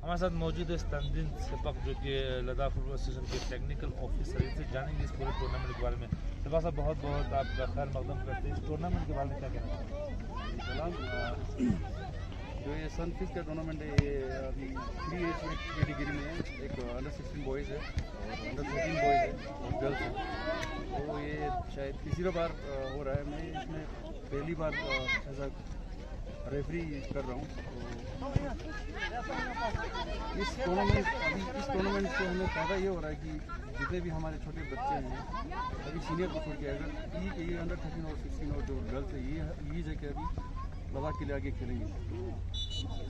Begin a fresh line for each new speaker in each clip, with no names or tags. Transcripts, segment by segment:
हमारे साथ मौजूद है तंजीम सिपक जो कि लद्दाख फुटबॉल एसोसिएशन के टेक्निकल ऑफिसर, इनसे जानेंगे इस पूरे टूर्नामेंट के बारे में। सिपक साहब बहुत बहुत आपका खैर मकदम करते हैं। इस टूर्नामेंट के बारे में क्या कहना चाहिए?
जो ये सनफिश का टूर्नामेंट है, ये अभी 3 एज कैटेगरी में है। एक अंडर 16 बॉयज़ है और अंडर 13 बॉयज़ है और गर्ल्स है। तो ये शायद तीसरी बार हो रहा है। मैं इसमें पहली बार एज अ रेफरी कर रहा हूँ। तो इस टूर्नामेंट से हमें फ़ायदा ये हो रहा है कि जितने भी हमारे छोटे बच्चे हैं अभी सीनियर को छोड़ के, अगर ये अंडर 13 और 16 और जो गर्ल्स है ये जगह अभी लद्दाख के लिए आगे खेलेंगे।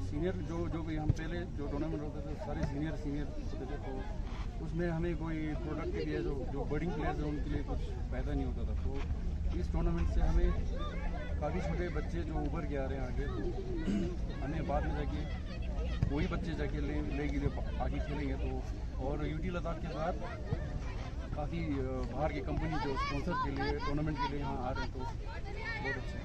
सीनियर जो भी हम पहले जो टूर्नामेंट होते थे सारे सीनियर होते थे, तो उसमें हमें कोई प्रोडक्ट के लिए जो बर्डिंग प्लेयर्स हैं उनके लिए कुछ फ़ायदा नहीं होता था। तो इस टूर्नामेंट से हमें काफ़ी छोटे बच्चे जो उभर के आ रहे हैं आगे, तो हमें बाद में जाके वही बच्चे जाके ले के आगे खेलेंगे। तो और यूटी लद्दाख के साथ काफ़ी बाहर की कंपनी जो स्पॉन्सर के लिए टूर्नामेंट के लिए यहाँ आ रहे हैं, तो बहुत अच्छा।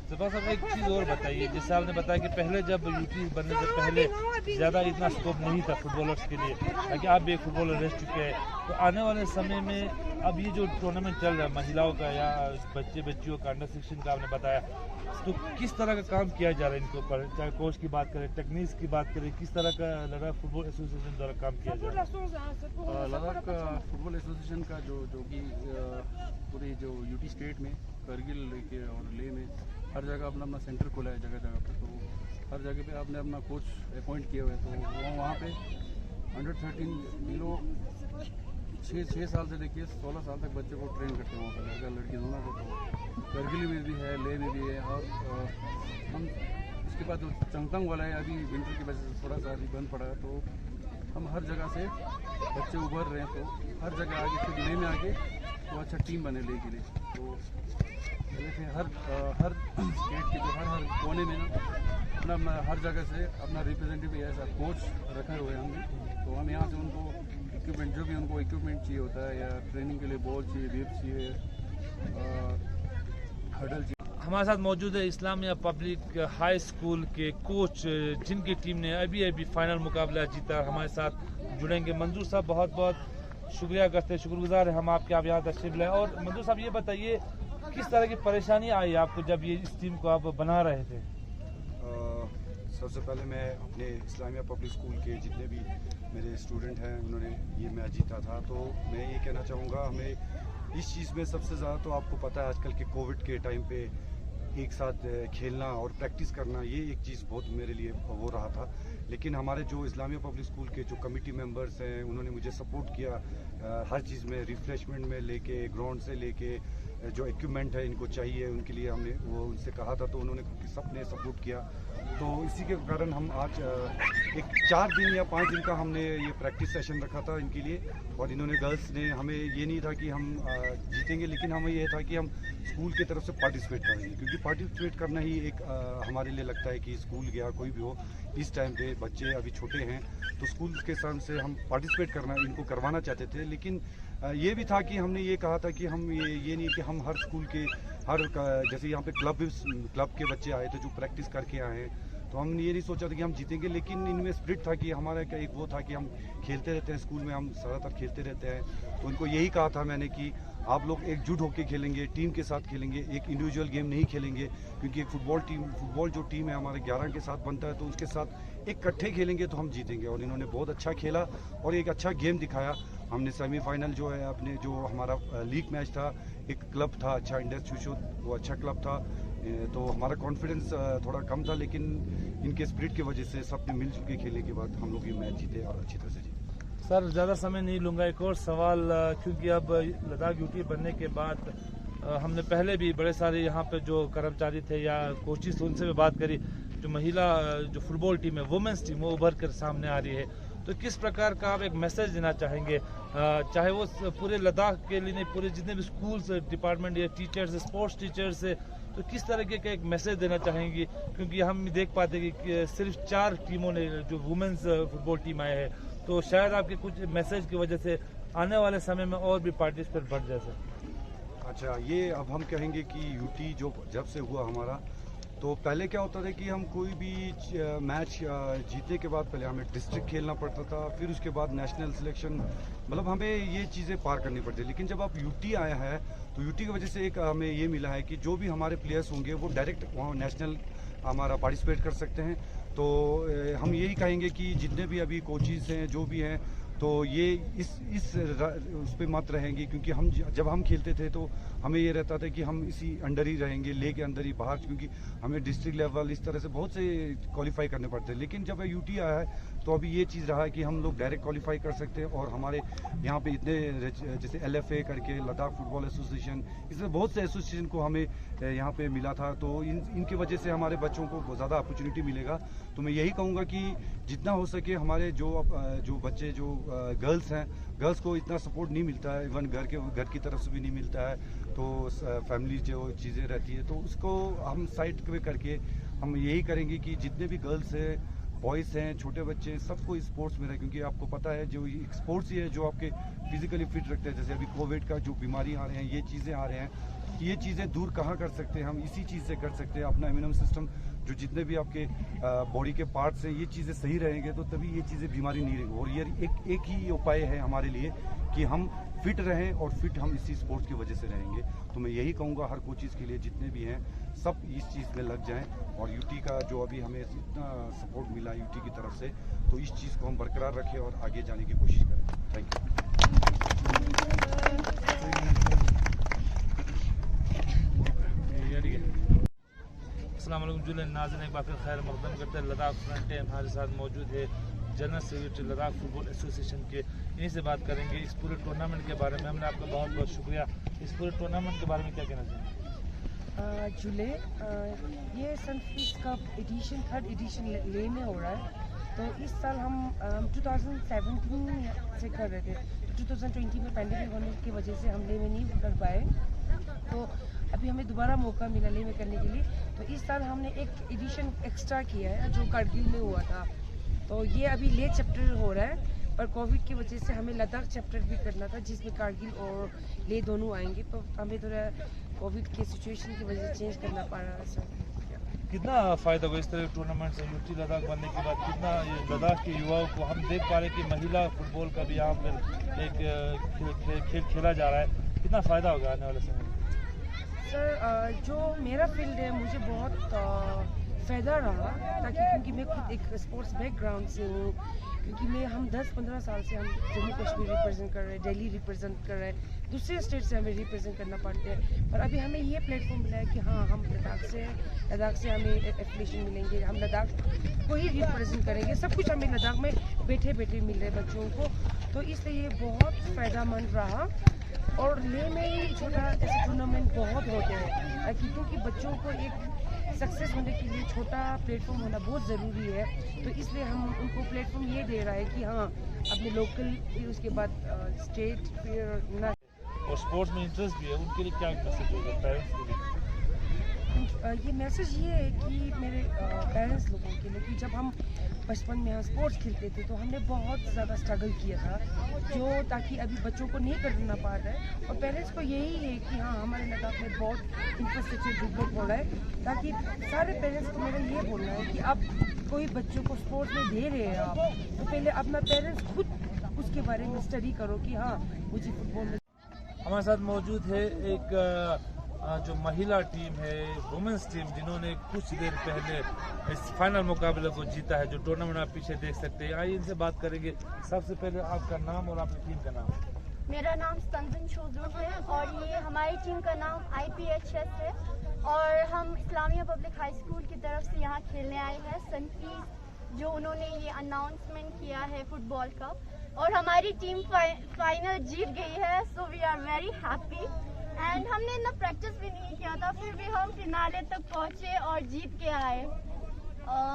सिपा साहब एक चीज़ और बताइए, जैसे आपने बताया कि पहले जब यूटी बनने से पहले ज़्यादा इतना स्कोप नहीं था फुटबॉलर्स के लिए, ताकि आप भी एक फुटबॉलर रह चुके हैं, तो आने वाले समय में अब ये जो टूर्नामेंट चल रहा है महिलाओं का या बच्चियों का अंडर 16 का आपने बताया, तो किस तरह का काम किया जा रहा है इनके ऊपर? चाहे कोच की बात करें, टेक्निक्स की बात करें, किस तरह का लद्दाख फुटबॉल एसोसिएशन द्वारा काम किया जा रहा है?
लद्दाख फुटबॉल एसोसिएशन का जो कि पूरे जो यूटी स्टेट में करगिल लेके और ले में हर जगह अपना सेंटर खोला है जगह पे। तो हर जगह पे आपने अपना कोच अपॉइंट किए हुए हैं। तो वहाँ पे अंडर 13 लोग 6 साल से लेके 16 साल तक बच्चे को ट्रेन करते हैं वहाँ पर, लड़का लड़की दोनों को। तो करगिल में भी है, ले में भी है। और हम इसके बाद जो चंगतंग वाला है अभी विंटर की वजह से थोड़ा सा अभी बंद पड़ा है, तो हम हर जगह से बच्चे उभर रहे हैं। तो हर जगह आगे फिर ले में आगे तो अच्छा टीम बने ले के लिए। तो जैसे हर स्टेट के जो हर कोने में ना अपना हर जगह से अपना रिप्रेजेंटेटिव ऐसा कोच रखे हुए हैं हमने। तो हम यहाँ से उनको इक्विपमेंट जो भी उनको इक्विपमेंट चाहिए होता है या ट्रेनिंग के लिए बॉल चाहिए, वेब चाहिए, हडल चाहिए।
हमारे साथ मौजूद है इस्लामिया पब्लिक हाई स्कूल के कोच, जिनकी टीम ने अभी फाइनल मुकाबला जीता। हमारे साथ जुड़ेंगे मंजूर साहब। बहुत बहुत शुक्रिया करते हैं, शुक्रगुजार है हम आपके, आप यहाँ तशरीफ लाए। और मंजूर साहब ये बताइए किस तरह की परेशानी आई आपको जब ये इस टीम को आप बना रहे थे?
सबसे पहले मैं अपने इस्लामिया पब्लिक स्कूल के जितने भी मेरे स्टूडेंट हैं उन्होंने ये मैच जीता था। तो मैं ये कहना चाहूँगा, हमें इस चीज़ में सबसे ज़्यादा तो आपको पता है आजकल के कोविड के टाइम पे एक साथ खेलना और प्रैक्टिस करना, ये एक चीज़ बहुत मेरे लिए हो रहा था। लेकिन हमारे जो इस्लामिया पब्लिक स्कूल के जो कमेटी मेंबर्स हैं उन्होंने मुझे सपोर्ट किया हर चीज़ में, रिफ्रेशमेंट में लेके, ग्राउंड से लेके जो इक्विपमेंट है इनको चाहिए उनके लिए हमने वो उनसे कहा था, तो उन्होंने सबने सपोर्ट किया। तो इसी के कारण हम आज एक 4 दिन या 5 दिन का हमने ये प्रैक्टिस सेशन रखा था इनके लिए। और इन्होंने गर्ल्स ने हमें ये नहीं था कि हम जीतेंगे, लेकिन हमें ये था कि हम स्कूल की तरफ से पार्टिसिपेट करेंगे, क्योंकि पार्टिसिपेट करना ही एक हमारे लिए लगता है कि स्कूल गया कोई भी हो, इस टाइम पे बच्चे अभी छोटे हैं तो स्कूल के साथ से हम पार्टिसिपेट करना इनको करवाना चाहते थे। लेकिन ये भी था कि हमने ये कहा था कि हम ये नहीं कि हम हर स्कूल के जैसे यहाँ पे क्लब के बच्चे आए थे जो प्रैक्टिस करके आए हैं, तो हमने ये नहीं सोचा था कि हम जीतेंगे। लेकिन इनमें स्पिरिट था कि हमारा क्या एक वो था कि हम खेलते रहते हैं स्कूल में, हम ज़्यादातर खेलते रहते हैं। तो उनको यही कहा था मैंने कि आप लोग एकजुट होकर खेलेंगे, टीम के साथ खेलेंगे, एक इंडिविजुअल गेम नहीं खेलेंगे, क्योंकि एक फुटबॉल जो टीम है हमारे 11 के साथ बनता है, तो उसके साथ इकट्ठे खेलेंगे तो हम जीतेंगे। और इन्होंने बहुत अच्छा खेला और एक अच्छा गेम दिखाया। हमने सेमीफाइनल जो है अपने जो हमारा लीग मैच था, एक क्लब था अच्छा इंडस चूशो, वो अच्छा क्लब था। तो हमारा कॉन्फिडेंस थोड़ा कम था, लेकिन इनके स्पिरिट की वजह से सबने मिलजुल के खेलने के बाद हम लोग ये मैच जीते और अच्छी तरह से जीते।
सर ज़्यादा समय नहीं लूँगा, एक और सवाल, क्योंकि अब लद्दाख यूटी बनने के बाद हमने पहले भी बड़े सारे यहाँ पे जो कर्मचारी थे या कोचिज थे उनसे भी बात करी, जो महिला जो फुटबॉल टीम है, वुमेंस टीम, वो उभर कर सामने आ रही है। तो किस प्रकार का आप एक मैसेज देना चाहेंगे चाहे वो पूरे लद्दाख के लिए नहीं, पूरे जितने भी स्कूल्स डिपार्टमेंट या टीचर्स, स्पोर्ट्स टीचर्स है, तो किस तरह के एक मैसेज देना चाहेंगी? क्योंकि हम देख पाते हैं कि सिर्फ 4 टीमों ने जो वुमेन्स फुटबॉल टीम आए हैं, तो शायद आपके कुछ मैसेज की वजह से आने वाले समय में और भी पार्टिसिपेट बढ़ जाए सर।
अच्छा, ये अब हम कहेंगे कि यूटी जो जब से हुआ हमारा, तो पहले क्या होता था कि हम कोई भी मैच जीतने के बाद पहले हमें डिस्ट्रिक्ट खेलना पड़ता था, फिर उसके बाद नेशनल सिलेक्शन, मतलब हमें ये चीज़ें पार करनी पड़ती। लेकिन जब आप यूटी आया है तो यूटी की वजह से एक हमें ये मिला है कि जो भी हमारे प्लेयर्स होंगे वो डायरेक्ट वहाँ नेशनल हमारा पार्टिसिपेट कर सकते हैं। तो हम यही कहेंगे कि जितने भी अभी कोचेस हैं, जो भी हैं, तो ये उस पे मत रहेंगे, क्योंकि हम जब हम खेलते थे तो हमें ये रहता था कि हम इसी अंडर ही रहेंगे, ले के अंदर ही बाहर, क्योंकि हमें डिस्ट्रिक्ट लेवल इस तरह से बहुत से क्वालिफाई करने पड़ते हैं। लेकिन जब यूटी आया है तो अभी ये चीज़ रहा है कि हम लोग डायरेक्ट क्वालिफाई कर सकते हैं। और हमारे यहाँ पे इतने जैसे LFA करके लद्दाख फुटबॉल एसोसिएशन, इसमें बहुत से एसोसिएशन को हमें यहाँ पे मिला था, तो इनकी वजह से हमारे बच्चों को ज़्यादा अपॉर्चुनिटी मिलेगा। तो मैं यही कहूँगा कि जितना हो सके हमारे जो बच्चे जो गर्ल्स हैं, गर्ल्स को इतना सपोर्ट नहीं मिलता है, इवन घर की तरफ से भी नहीं मिलता है, तो फैमिली जो चीज़ें रहती है तो उसको हम साइड पे करके हम यही करेंगे कि जितने भी गर्ल्स हैं, बॉयज़ हैं, छोटे बच्चे, सबको स्पोर्ट्स में रहे, क्योंकि आपको पता है जो स्पोर्ट्स ही है जो आपके फिजिकली फिट रखते हैं। जैसे अभी कोविड का जो बीमारी आ रहे हैं, ये चीज़ें आ रहे हैं, ये चीज़ें दूर कहाँ कर सकते हैं, हम इसी चीज़ से कर सकते हैं। अपना इम्यून सिस्टम, जो जितने भी आपके बॉडी के पार्ट्स हैं, ये चीज़ें सही रहेंगे तो तभी ये चीज़ें बीमारी नहीं रहेंगी। और ये एक ही उपाय है हमारे लिए कि हम फिट रहें, और फिट हम इसी स्पोर्ट्स की वजह से रहेंगे। तो मैं यही कहूँगा हर कोचेज़ के लिए, जितने भी हैं सब इस चीज़ में लग जाएं। और यूटी का जो अभी हमें इतना सपोर्ट मिला यूटी की तरफ से, तो इस चीज़ को हम बरकरार रखें और आगे जाने की कोशिश करें। Thank you.
अस्सलाम वालेकुम जुल्ले नाज़रीन, एक बार फिर खैर मक़दम करते हैं। लद्दाख फ्रंट हमारे साथ मौजूद है, general secretary Ladakh football association के। इन्हीं से बात करेंगे इस पूरे टूर्नामेंट के बारे में। हमने आपका बहुत बहुत शुक्रिया। इस पूरे टूर्नामेंट के बारे में क्या कहना चाहिए?
जुले ये sunfish cup addition 3rd addition ले में हो रहा है। तो इस साल हम 2017 से कर रहे थे, तो 2020 में पैंडेमिक होने की वजह से हम ले में नहीं कर पाए, तो अभी हमें दोबारा मौका मिला ले में करने के लिए। तो इस साल हमने एक एडिशन एक्स्ट्रा किया है जो कारगिल में हुआ था। तो ये अभी ले चैप्टर हो रहा है, पर कोविड की वजह से हमें लद्दाख चैप्टर भी करना था, जिसमें कारगिल और ले दोनों आएंगे, तो हमें थोड़ा कोविड के सिचुएशन की वजह से चेंज करना पड़ रहा है सर।
कितना फ़ायदा हुआ इस तरह के टूर्नामेंट से यूटी लद्दाख बनने के बाद? कितना ये लद्दाख के युवाओं को हम देख पा रहे हैं कि महिला फुटबॉल का भी यहाँ पर एक खेल खेला जा रहा है, कितना फ़ायदा होगा आने वाले समय में?
सर जो मेरा फील्ड है मुझे बहुत फ़ायदा रहा, ताकि क्योंकि मैं खुद एक स्पोर्ट्स बैकग्राउंड से हूँ, क्योंकि हम 10-15 साल से हम जम्मू कश्मीर रिप्रेजेंट कर रहे हैं, दिल्ली रिप्रेजेंट कर रहे हैं, दूसरे स्टेट से हमें रिप्रेजेंट करना पड़ते हैं। पर अभी हमें ये प्लेटफॉर्म मिला है कि हाँ, हम लद्दाख से हमें एफिलिएशन मिलेंगे, हम लद्दाख को ही रिप्रेजेंट करेंगे, सब कुछ हमें लद्दाख में बैठे बैठे मिल रहे हैं बच्चों को। तो इसलिए ये बहुत फ़ायदेमंद रहा। और ले में ही छोटा ऐसे टूर्नामेंट बहुत होते हैं, ताकि क्योंकि बच्चों को एक सक्सेस होने के लिए छोटा प्लेटफॉर्म होना बहुत ज़रूरी है। तो इसलिए हम उनको प्लेटफॉर्म ये दे रहा है कि हाँ, अपने लोकल, फिर उसके बाद स्टेट, फिर ना।
और स्पोर्ट्स में इंटरेस्ट भी है, उनके लिए क्या मैसेज होगा पेरेंट्स के लिए?
ये मैसेज ये है कि मेरे पेरेंट्स लोगों के लिए कि जब हम बचपन में यहाँ स्पोर्ट्स खेलते थे तो हमने बहुत ज़्यादा स्ट्रगल किया था, जो ताकि अभी बच्चों को नहीं करना पड़ रहा है। और पेरेंट्स को यही है कि हाँ, हमारे लद्दाख में बहुत इंफ्रास्ट्रक्चर डेवलप हो रहा है, ताकि सारे पेरेंट्स को मेरा ये बोलना है कि आप कोई बच्चों को स्पोर्ट्स में दे रहे हैं आप, तो पहले अपना पेरेंट्स खुद उसके बारे में स्टडी करो कि हाँ, मुझे फुटबॉल में।
हमारे साथ मौजूद है एक जो महिला टीम है, वुमेंस टीम, जिन्होंने कुछ देर पहले इस फाइनल मुकाबले को जीता है, जो टूर्नामेंट आप पीछे देख सकते हैं। आइए इनसे बात करेंगे। सबसे पहले आपका नाम और आपकी टीम का नाम।
मेरा नाम तंजिम शोजूर है और ये हमारी टीम का नाम IPHS है, और हम इस्लामिया पब्लिक हाई स्कूल की तरफ से यहाँ खेलने आए हैं। सनफीस जो उन्होंने ये अनाउंसमेंट किया है फुटबॉल का, और हमारी टीम फाइनल जीत गई है, so we are very happy. And हमने इतना प्रैक्टिस भी नहीं किया था, फिर भी हम फिनाले तक पहुँचे और जीत के आए।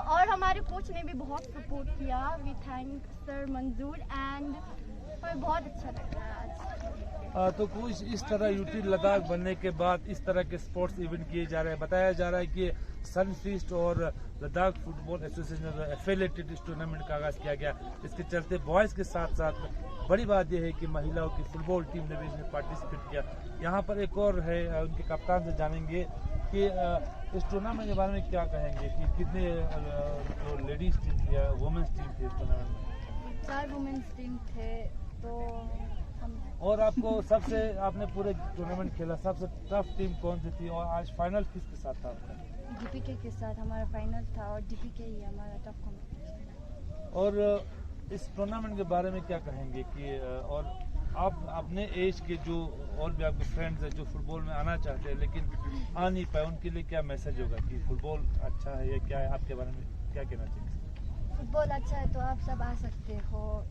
और हमारे कोच ने भी बहुत सपोर्ट किया। वी थैंक सर मंजूर एंड हमें बहुत अच्छा लग रहा है आज।
तो कुछ इस तरह यूटी लद्दाख बनने के बाद इस तरह के स्पोर्ट्स इवेंट किए जा रहे हैं। बताया जा रहा है कि सनफीस्ट और लद्दाख फुटबॉल एसोसिएशन एफिलिएटेड इस टूर्नामेंट का आगाज किया गया। इसके चलते बॉयज़ के साथ साथ बड़ी बात यह है कि महिलाओं की फुटबॉल टीम ने भी इसमें पार्टिसिपेट किया। यहाँ पर एक और है, उनके कप्तान से जानेंगे कि इस टूर्नामेंट के बारे में क्या कहेंगे कि कितने जो लेडीज टीम थी या वुमेन्स टीम थी इस टूर्नामेंट में?
4 वुमेन्स टीम थे। तो
और आपको सबसे, आपने पूरे टूर्नामेंट खेला, सबसे टफ टीम कौन सी थी और आज फाइनल किसके साथ था आपका?
डीपीके के साथ हमारा फाइनल था और डीपीके ही हमारा टफ कॉम्पिटिशन।
और इस टूर्नामेंट के बारे में क्या कहेंगे कि और आप अपने एज के जो और भी आपके फ्रेंड्स हैं जो फुटबॉल में आना चाहते हैं लेकिन आ नहीं पाए, उनके लिए क्या मैसेज होगा कि फुटबॉल अच्छा है या क्या है? आपके बारे में क्या कहना चाहिए?
फुटबॉल अच्छा है तो आप सब आ सकते हो।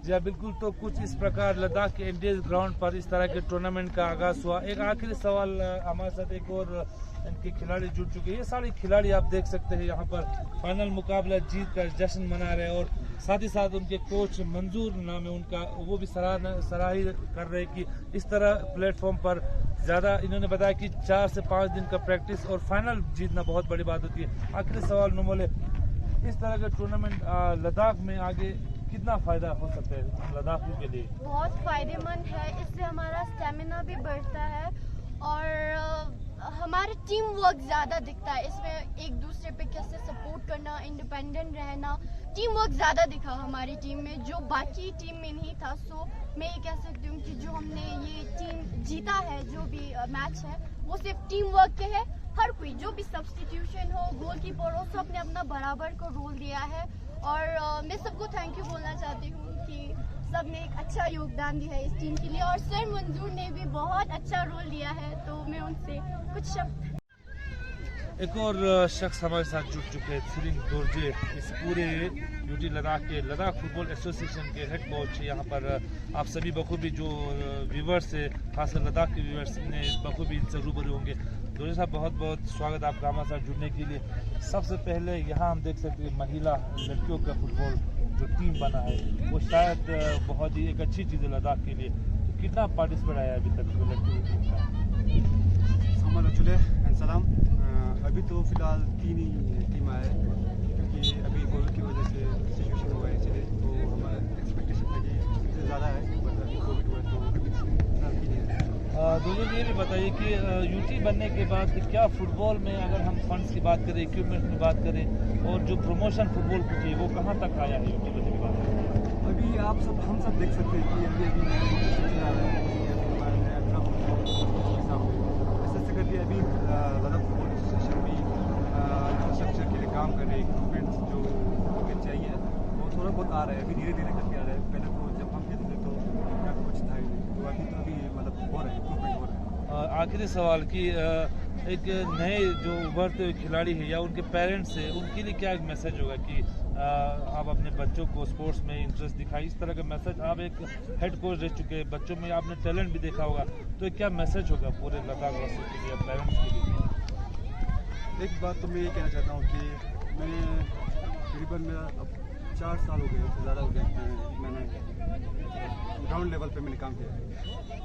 जी हाँ, बिल्कुल। तो कुछ इस प्रकार लद्दाख के इंडियज ग्राउंड पर इस तरह के टूर्नामेंट का आगाज हुआ। एक आखिरी सवाल, हमारे साथ एक और इनके खिलाड़ी जुड़ चुके हैं। ये सारे खिलाड़ी आप देख सकते हैं यहाँ पर फाइनल मुकाबला जीत कर जश्न मना रहे हैं और साथ ही साथ उनके कोच मंजूर नाम है उनका, वो भी सराही कर रहे हैं कि इस तरह प्लेटफॉर्म पर ज़्यादा, इन्होंने बताया कि 4 से 5 दिन का प्रैक्टिस और फाइनल जीतना बहुत बड़ी बात होती है। आखिरी सवाल नमोले, इस तरह के टूर्नामेंट लद्दाख में आगे कितना फायदा हो सकता है लद्दाखियों के लिए?
बहुत फायदेमंद है, इससे हमारा स्टेमिना भी बढ़ता है और हमारे टीम वर्क ज़्यादा दिखता है। इसमें एक दूसरे पे कैसे सपोर्ट करना, इंडिपेंडेंट रहना, टीम वर्क ज़्यादा दिखा हमारी टीम में जो बाकी टीम में नहीं था। सो मैं ये कह सकती हूँ कि जो हमने ये टीम जीता है, जो भी मैच है वो सिर्फ टीम वर्क के है। हर कोई जो भी सब्स्टिट्यूशन हो, गोलकीपर हो, सबने अपना बराबर को रोल दिया है और मैं सबको थैंक यू बोलना चाहती हूँ कि सबने एक अच्छा योगदान दिया है इस टीम के लिए और सर मंजूर ने भी बहुत अच्छा रोल दिया है। तो मैं उनसे कुछ शब्द।
एक और शख्स हमारे साथ जुड़ चुके हैं, सुरिंग दोरजे, इस पूरे यूटी लद्दाख के लद्दाख फुटबॉल एसोसिएशन के हेड कोच। यहाँ पर आप सभी बखूबी जो व्यूवर्स है, खासकर लद्दाख के व्यूवर्स ने बखूबी इनसे रूबरू होंगे। दोरजे साहब, बहुत बहुत स्वागत आपका हमारे साथ जुड़ने के लिए। सबसे पहले यहाँ हम देख सकते हैं महिला लड़कियों का फुटबॉल जो टीम बना है वो शायद बहुत ही एक अच्छी चीज़ है लद्दाख के लिए। तो कितना पार्टिसिपेट आया अभी तक लड़कियों की टीम का?
सलाम। अभी तो फिलहाल 3 ही टीम आए क्योंकि अभी कोविड की वजह से सिचुएशन हुआ है, इसलिए तो हमारा एक्सपेक्टेशन था कि इससे ज़्यादा है, बट अभी कोविड हुआ तो अभी फिलहाल 3 ही है।
दोनों ये भी बताइए कि यूटी बनने के बाद क्या फुटबॉल में अगर हम फंड्स की बात करें, इक्विपमेंट की बात करें और जो प्रमोशन फुटबॉल की चाहिए वो कहाँ तक आया है यूटी बनने के बाद?
अभी हम सब देख सकते हैं कि अभी नया आ रहा है, नया क्लब के सामने ऐसे करके अभी लद्दाख फुटबॉल एसोसिएशन भी इंफ्रास्ट्रक्चर के लिए काम कर रहे हैं। इक्विपमेंट्स जो हमें चाहिए वो थोड़ा बहुत आ रहा है, अभी धीरे धीरे करके आ रहा है। पहले तो जब हम खेलते थे तो क्या कुछ था ही नहीं, तो अभी मतलब हो रहा है, इम्प्रूवमेंट हो रहा है।
आखिरी सवाल कि एक नए जो उभरते हुए खिलाड़ी है या उनके पेरेंट्स है, उनके लिए क्या एक मैसेज होगा कि आप अपने बच्चों को स्पोर्ट्स में इंटरेस्ट दिखाएं? इस तरह का मैसेज, आप एक हेड कोच रह चुके हैं, बच्चों में आपने टैलेंट भी देखा होगा, तो क्या मैसेज होगा पूरे लद्दाख वासियों के लिए, पेरेंट्स के लिए?
एक बात तो मैं ये कहना चाहता हूँ कि मैंने तकरीबन मेरा अब 4 साल हो गए, उससे ज़्यादा हो गया मैंने ग्राउंड लेवल पे मैंने काम किया है।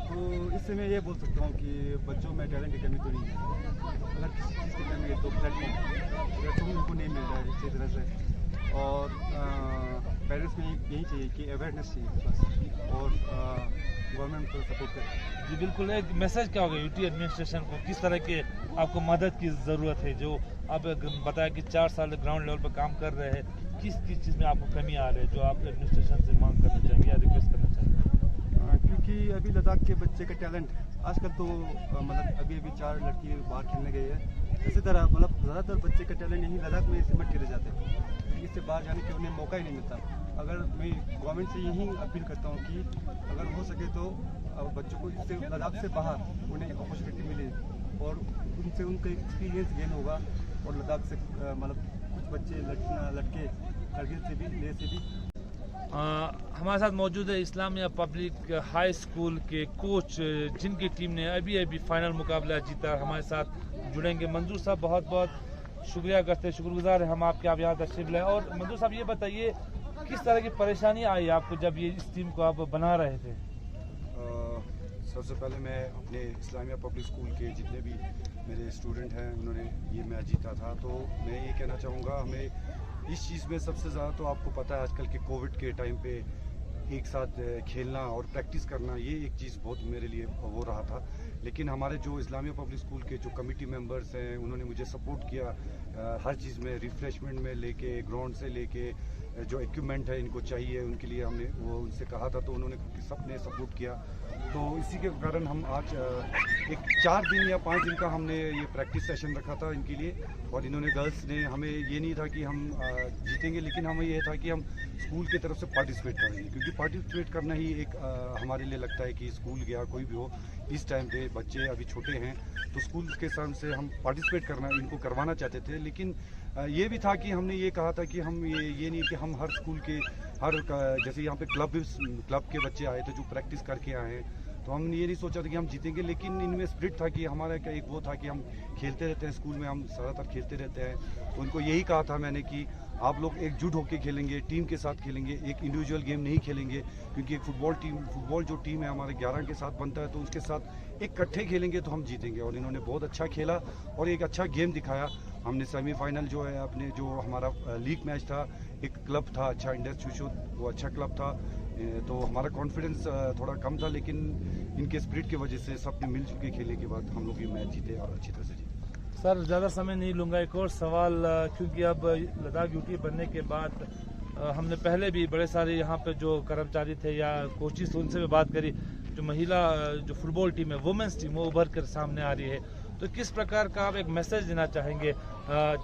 तो इससे मैं ये बोल सकता हूँ कि बच्चों में टैलेंट की कमी तो नहीं है। अगर किसी चीज़ की कमी है तो प्लेटफॉर्म उनको नहीं मिल रहा है अच्छी तरह से, और पेरेंट्स में यही चाहिए कि अवेयरनेस चाहिए बस, और गवर्नमेंट को सपोर्ट करे।
जी बिल्कुल। एक मैसेज क्या होगा यूटी एडमिनिस्ट्रेशन को, किस तरह के आपको मदद की ज़रूरत है? जो आप बताया कि 4 साल ग्राउंड लेवल पर काम कर रहे हैं, किस चीज़ में आपको कमी आ रही है जो आप एडमिनिस्ट्रेशन से मांग करना चाहेंगे या रिक्वेस्ट करना चाहेंगे?
क्योंकि अभी लद्दाख के बच्चे का टैलेंट आजकल तो मतलब अभी 4 लड़की बाहर खेलने गई है, इसी तरह मतलब ज़्यादातर बच्चे का टैलेंट यहीं लद्दाख में सिमट के रह जाते हैं, इससे बाहर जाने के उन्हें मौका ही नहीं मिलता। अगर मैं गवर्नमेंट से यही अपील करता हूँ कि अगर हो सके तो बच्चों को इससे लद्दाख से बाहर उन्हें अपॉर्चुनिटी मिले और उनसे उनका एक्सपीरियंस गेन होगा, और लद्दाख से मतलब कुछ बच्चे लड़के से भी
हमारे साथ मौजूद है इस्लामिया पब्लिक हाई स्कूल के कोच जिनकी टीम ने अभी फाइनल मुकाबला जीता। हमारे साथ जुड़ेंगे मंजूर साहब, बहुत बहुत शुक्रिया करते हैं, शुक्रगुजार है हम आपके, आप यहाँ तशरीफ लाए। और मंजूर साहब ये बताइए किस तरह की परेशानी आई आपको जब ये इस टीम को आप बना रहे थे?
सबसे पहले मैं अपने इस्लामिया पब्लिक स्कूल के जितने भी मेरे स्टूडेंट हैं उन्होंने ये मैच जीता था, तो मैं ये कहना चाहूँगा हमें इस चीज़ में सबसे ज़्यादा, तो आपको पता है आजकल के कोविड के टाइम पे एक साथ खेलना और प्रैक्टिस करना, ये एक चीज़ बहुत मेरे लिए हो रहा था। लेकिन हमारे जो इस्लामिया पब्लिक स्कूल के जो कमेटी मेंबर्स हैं उन्होंने मुझे सपोर्ट किया हर चीज़ में, रिफ्रेशमेंट में लेके, ग्राउंड से लेके, जो इक्विपमेंट है इनको चाहिए उनके लिए हमने वो उनसे कहा था, तो उन्होंने सबने सपोर्ट किया। तो इसी के कारण हम आज एक 4 दिन या 5 दिन का हमने ये प्रैक्टिस सेशन रखा था इनके लिए, और इन्होंने गर्ल्स ने, हमें ये नहीं था कि हम जीतेंगे, लेकिन हमें ये था कि हम स्कूल की तरफ से पार्टिसिपेट करेंगे, क्योंकि पार्टिसिपेट करना ही एक हमारे लिए लगता है कि स्कूल गया कोई भी हो, इस टाइम पे बच्चे अभी छोटे हैं तो स्कूल के साथ से हम पार्टिसिपेट करना इनको करवाना चाहते थे। लेकिन ये भी था कि हमने ये कहा था कि हम ये नहीं कि हम हर स्कूल के जैसे यहाँ पे क्लब के बच्चे आए थे जो प्रैक्टिस करके आए हैं, तो हमने ये नहीं सोचा था कि हम जीतेंगे, लेकिन इनमें स्पिरिट था कि हमारा क्या एक वो था कि हम खेलते रहते हैं, स्कूल में हम ज़्यादातर खेलते रहते हैं। तो उनको यही कहा था मैंने कि आप लोग एकजुट होकर खेलेंगे, टीम के साथ खेलेंगे, एक इंडिविजुअल गेम नहीं खेलेंगे, क्योंकि एक फुटबॉल जो टीम है हमारे 11 के साथ बनता है, तो उसके साथ एक इकट्ठे खेलेंगे तो हम जीतेंगे। और इन्होंने बहुत अच्छा खेला और एक अच्छा गेम दिखाया। हमने सेमीफाइनल जो है अपने जो हमारा लीग मैच था, एक क्लब था अच्छा इंडस चूशो, वो अच्छा क्लब था, तो हमारा कॉन्फिडेंस थोड़ा कम था, लेकिन इनके स्पिरिट की वजह से सबने मिलजुल के खेलने के बाद हम लोग ये मैच जीते और अच्छी तरह से जीते।
सर ज़्यादा समय नहीं लूँगा, एक और सवाल, क्योंकि अब लद्दाख यूटी बनने के बाद हमने पहले भी बड़े सारे यहाँ पे जो कर्मचारी थे या कोचिज उनसे भी बात करी, जो महिला जो फुटबॉल टीम है, वुमेंस टीम, वो उभर कर सामने आ रही है, तो किस प्रकार का आप एक मैसेज देना चाहेंगे,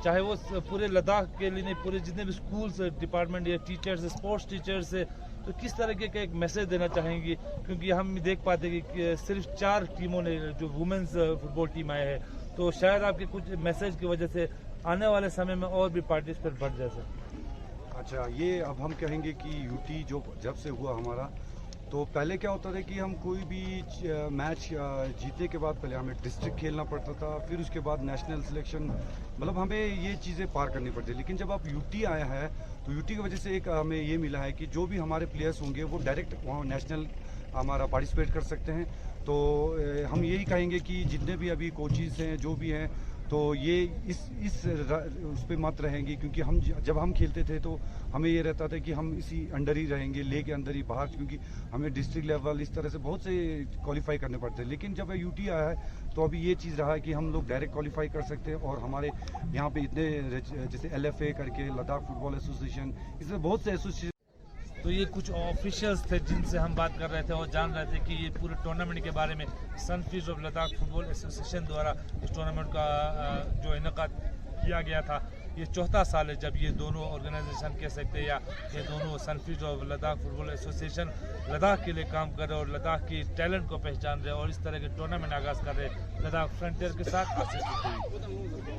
चाहे वो पूरे लद्दाख के लिए नहीं, पूरे जितने भी स्कूल्स डिपार्टमेंट या टीचर्स, स्पोर्ट्स टीचर्स है, तो किस तरह का एक मैसेज देना चाहेंगी? क्योंकि हम देख पाते हैं कि सिर्फ 4 टीमों ने जो वुमेंस फुटबॉल टीम आए हैं, तो शायद आपके कुछ मैसेज की वजह से आने वाले समय में और भी पार्टिसिपेट बढ़ जाए सर।
अच्छा, ये अब हम कहेंगे कि यूटी जो जब से हुआ हमारा, तो पहले क्या होता था कि हम कोई भी मैच जीतने के बाद पहले हमें डिस्ट्रिक्ट खेलना पड़ता था, फिर उसके बाद नेशनल सिलेक्शन, मतलब हमें ये चीज़ें पार करनी पड़ती। लेकिन जब आप यूटी आया है तो यूटी की वजह से एक हमें ये मिला है कि जो भी हमारे प्लेयर्स होंगे वो डायरेक्ट वहाँ नेशनल हमारा पार्टिसिपेट कर सकते हैं। तो हम यही कहेंगे कि जितने भी अभी कोचिज़ हैं, जो भी हैं, तो ये उस पर मत रहेंगे, क्योंकि हम जब हम खेलते थे तो हमें ये रहता था कि हम इसी अंडर ही रहेंगे, ले के अंदर ही बाहर, क्योंकि हमें डिस्ट्रिक्ट लेवल इस तरह से बहुत से क्वालिफाई करने पड़ते हैं। लेकिन जब यूटी आया है तो अभी ये चीज़ रहा है कि हम लोग डायरेक्ट क्वालिफाई कर सकते हैं, और हमारे यहाँ पे इतने जैसे LFA करके, लद्दाख फुटबॉल एसोसिएशन, इसमें बहुत से एसोसिएशन।
तो ये कुछ ऑफिशियल्स थे जिनसे हम बात कर रहे थे और जान रहे थे कि ये पूरे टूर्नामेंट के बारे में sunfish of Ladakh football association द्वारा इस टूर्नामेंट का जो इनेकाद किया गया था, ये 4था साल है जब ये दोनों ऑर्गेनाइजेशन कह सकते हैं, या ये दोनों sunfish of Ladakh football association Ladakh के लिए काम कर रहे और लद्दाख की टैलेंट को पहचान रहे और इस तरह के टूर्नामेंट आगाज़ कर रहे लद्दाख फ्रंटियर के साथ।